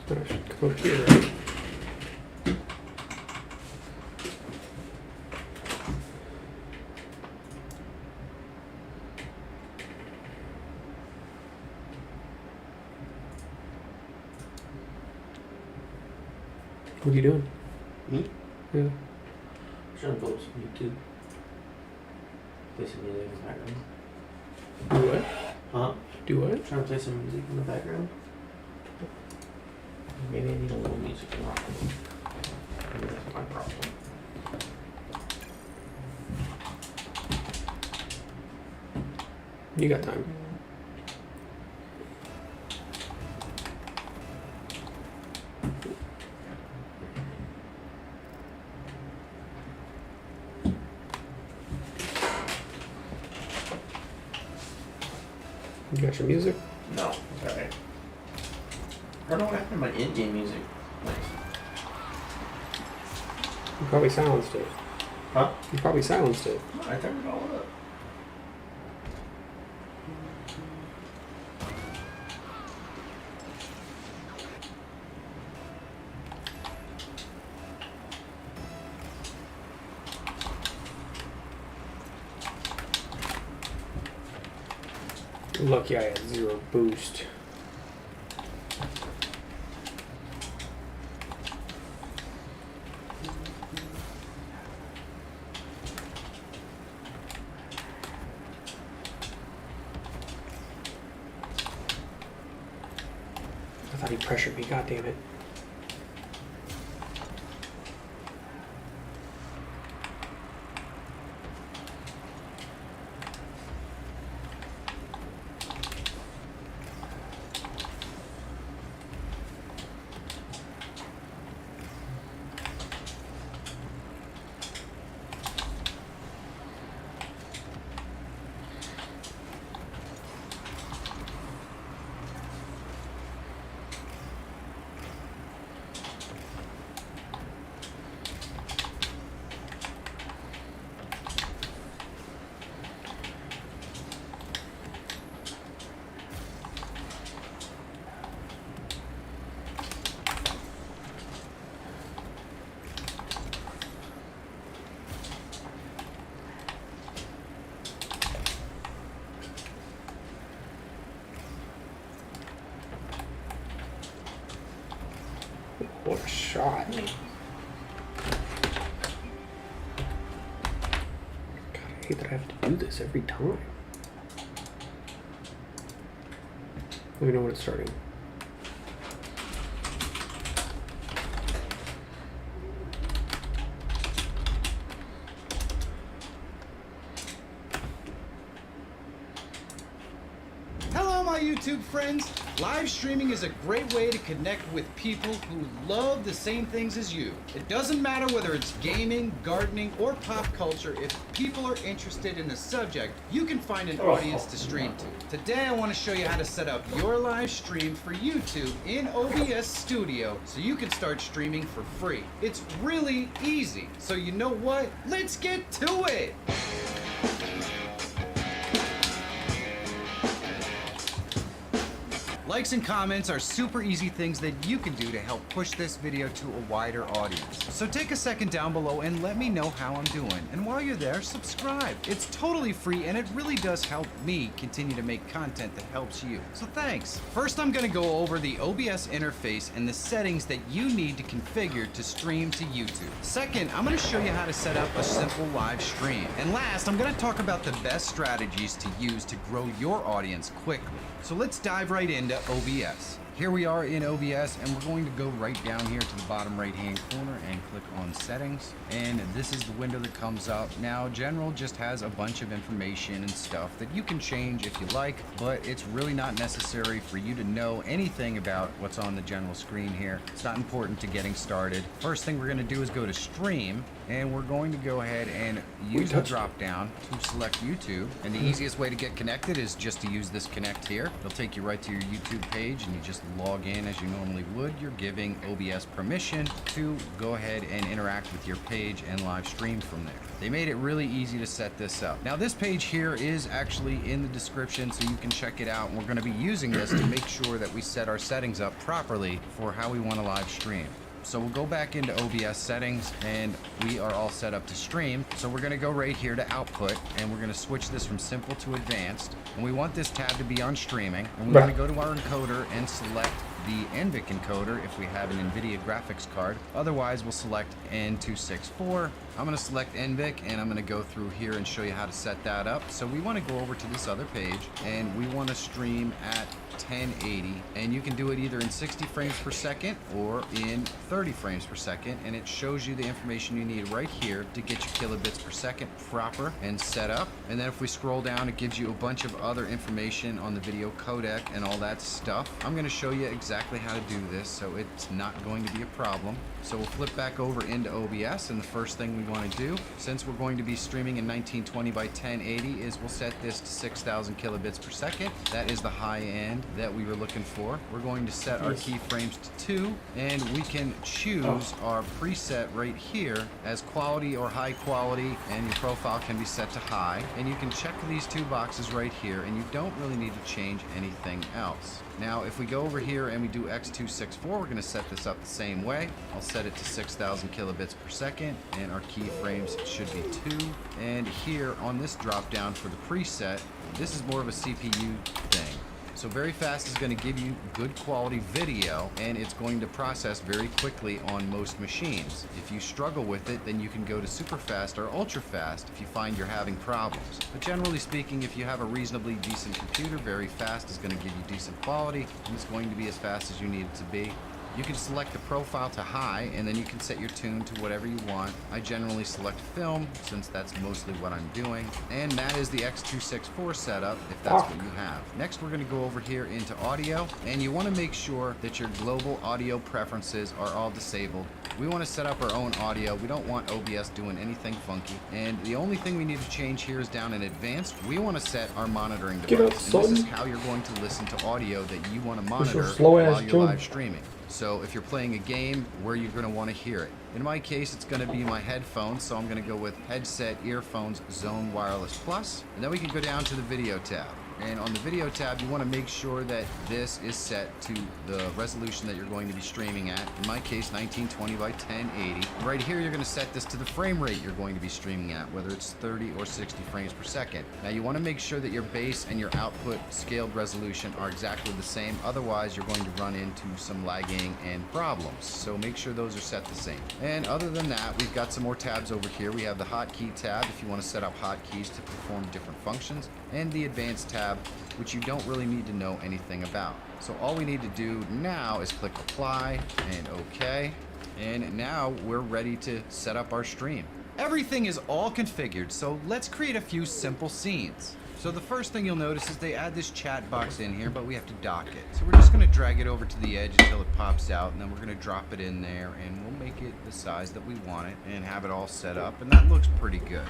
I should come up here, right? What are you doing? Me? Yeah. I'm trying to pull up some YouTube. Play some music in the background. Do what? Huh? Do what? I'm trying to play some music in the background. Maybe I need a little music in rock. Maybe that's my problem. You got time. You got your music? No, it's alright. I don't know what happened to my in-game music. Nice. You probably silenced it. Huh? You probably silenced it. No, I turned it all up. Lucky I had 0 boost. I thought he pressured me, god damn it. What a shot. God, I hate that I have to do this every time. Let me know when it's starting. Hello, my YouTube friends. Live streaming is a great way to connect with people who love the same things as you. It doesn't matter whether it's gaming, gardening, or pop culture. If people are interested in a subject, you can find an audience to stream to. Today, I want to show you how to set up your live stream for YouTube in OBS Studio so you can start streaming for free. It's really easy. So you know what? Let's get to it. Likes and comments are super easy things that you can do to help push this video to a wider audience. So take a second down below and let me know how I'm doing. And while you're there, subscribe. It's totally free and it really does help me continue to make content that helps you. So thanks. First, I'm gonna go over the OBS interface and the settings that you need to configure to stream to YouTube. Second, I'm gonna show you how to set up a simple live stream. And last, I'm gonna talk about the best strategies to use to grow your audience quickly. So let's dive right into OBS. Here we are in OBS and we're going to go right down here to the bottom right hand corner and click on settings, and this is the window that comes up. Now general just has a bunch of information and stuff that you can change if you like, but it's really not necessary for you to know anything about what's on the general screen here. It's not important to getting started. First thing we're going to do is go to stream, and we're going to go ahead and use the drop down to select YouTube, and the easiest way to get connected is just to use this connect here. It'll take you right to your YouTube page and you just log in as you normally would. You're giving OBS permission to go ahead and interact with your page and live stream from there. They made it really easy to set this up. Now this page here is actually in the description, so you can check it out. And we're going to be using this to make sure that we set our settings up properly for how we want to live stream. So we'll go back into OBS settings and we are all set up to stream. So we're going to go right here to output and we're going to switch this from simple to advanced. And we want this tab to be on streaming. And we're going to go to our encoder and select the NVIC encoder if we have an NVIDIA graphics card. Otherwise, we'll select N264. I'm going to select NVIC and I'm going to go through here and show you how to set that up. So we want to go over to this other page and we want to stream at 1080, and you can do it either in 60 frames per second or in 30 frames per second, and it shows you the information you need right here to get your kilobits per second proper and set up. And then if we scroll down, it gives you a bunch of other information on the video codec and all that stuff. I'm going to show you exactly how to do this, so it's not going to be a problem. So we'll flip back over into OBS, and the first thing we want to do, since we're going to be streaming in 1920 by 1080, is we'll set this to 6,000 kilobits per second. That is the high end that we were looking for. We're going to set our keyframes to 2, and we can choose our preset right here as quality or high quality, and your profile can be set to high. And you can check these 2 boxes right here, and you don't really need to change anything else. Now, if we go over here and we do X264, we're going to set this up the same way. I'll set it to 6,000 kilobits per second, and our keyframes should be 2. And here on this drop down for the preset, this is more of a CPU thing. So very fast is going to give you good quality video, and it's going to process very quickly on most machines. If you struggle with it, then you can go to super fast or ultra fast if you find you're having problems. But generally speaking, if you have a reasonably decent computer, very fast is going to give you decent quality, and it's going to be as fast as you need it to be. You can select the profile to high, and then you can set your tune to whatever you want. I generally select film, since that's mostly what I'm doing. And that is the X264 setup, if that's what you have. Next, we're going to go over here into audio, and you want to make sure that your global audio preferences are all disabled. We want to set up our own audio. We don't want OBS doing anything funky. And the only thing we need to change here is down in advanced. We want to set our monitoring device. And this is how you're going to listen to audio that you want to monitor while you're live streaming. So if you're playing a game, where you're going to want to hear it. In my case, it's going to be my headphones, so I'm going to go with headset earphones Zone Wireless Plus. And then we can go down to the video tab. And on the video tab, you want to make sure that this is set to the resolution that you're going to be streaming at. In my case, 1920 by 1080. Right here, you're going to set this to the frame rate you're going to be streaming at, whether it's 30 or 60 frames per second. Now, you want to make sure that your base and your output scaled resolution are exactly the same. Otherwise, you're going to run into some lagging and problems. So make sure those are set the same. And other than that, we've got some more tabs over here. We have the hotkey tab if you want to set up hotkeys to perform different functions, and the advanced tab, which you don't really need to know anything about. So all we need to do now is click apply and OK. And now we're ready to set up our stream. Everything is all configured, so let's create a few simple scenes. So the first thing you'll notice is they add this chat box in here, but we have to dock it. So we're just going to drag it over to the edge until it pops out, and then we're going to drop it in there, and we'll make it the size that we want it and have it all set up, and that looks pretty good.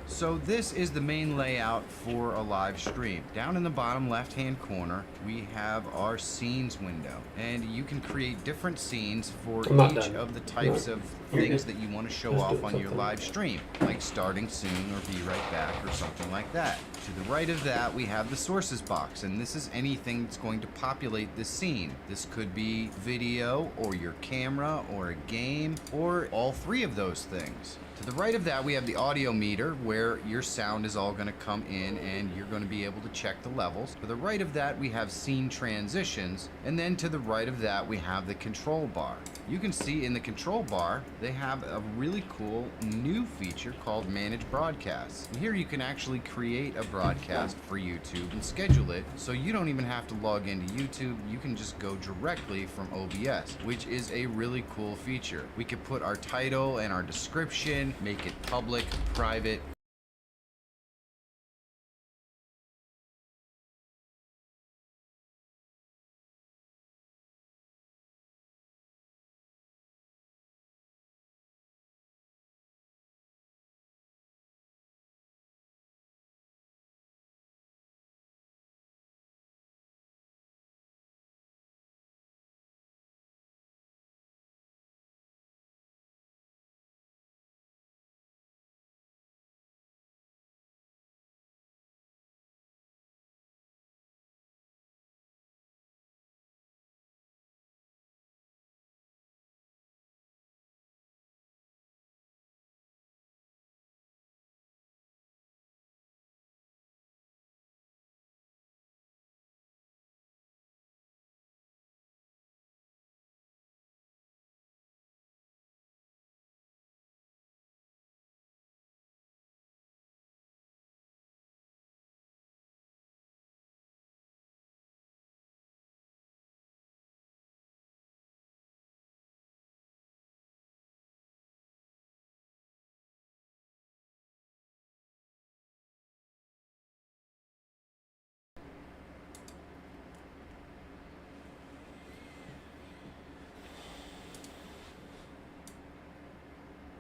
So this is the main layout for a live stream. Down in the bottom left-hand corner, we have our scenes window, and you can create different scenes for each of the types of things that you want to show off on your live stream, like starting soon or be right back or something like that. To the right of that, we have the sources box, and this is anything that's going to populate this scene. This could be video or your camera or a game or all 3 of those things. To the right of that, we have the audio meter, where your sound is all going to come in and you're going to be able to check the levels. To the right of that, we have scene transitions, and then to the right of that, we have the control bar. You can see in the control bar, they have a really cool new feature called Manage Broadcasts. And here you can actually create a broadcast for YouTube and schedule it, so you don't even have to log into YouTube. You can just go directly from OBS, which is a really cool feature. We could put our title and our description, make it public, private,